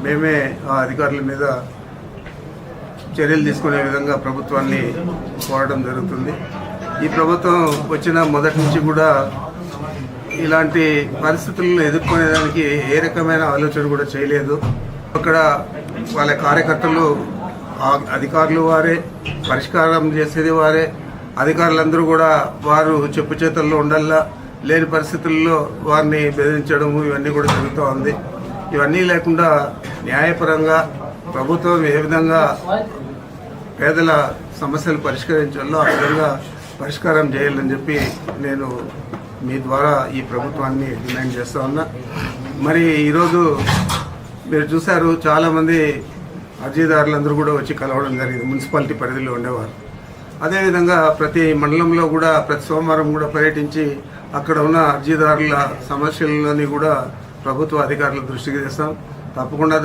మేమే ఆ అధికారుల మీద చర్యలు తీసుకునే విధంగా ప్రభుత్వాన్ని కోరడం జరుగుతుంది. ఈ ప్రభుత్వం వచ్చిన మొదటి నుంచి కూడా ఇలాంటి పరిస్థితులను ఎదుర్కొనేదానికి ఏ రకమైన ఆలోచన కూడా చేయలేదు. అక్కడ వాళ్ళ కార్యకర్తలు అధికారులు వారే, పరిష్కారం చేసేది వారే. అధికారులందరూ కూడా వారు చెప్పు చేతుల్లో ఉండల్లా, లేని పరిస్థితుల్లో వారిని బెదిరించడము ఇవన్నీ కూడా జరుగుతూ ఉంది. ఇవన్నీ లేకుండా న్యాయపరంగా ప్రభుత్వం ఏ విధంగా పేదల సమస్యలు పరిష్కరించాలో ఆ విధంగా పరిష్కారం చేయాలని చెప్పి నేను మీ ద్వారా ఈ ప్రభుత్వాన్ని డిమాండ్ చేస్తూ ఉన్నా. మరి ఈరోజు మీరు చూశారు, చాలామంది అర్జీదారులందరూ కూడా వచ్చి కలవడం జరిగింది. మున్సిపాలిటీ పరిధిలో ఉండేవారు. అదేవిధంగా ప్రతి మండలంలో కూడా ప్రతి సోమవారం కూడా పర్యటించి అక్కడ ఉన్న అర్జీదారుల సమస్యలని కూడా ప్రభుత్వ అధికారుల దృష్టికి తెస్తాం. తప్పకుండా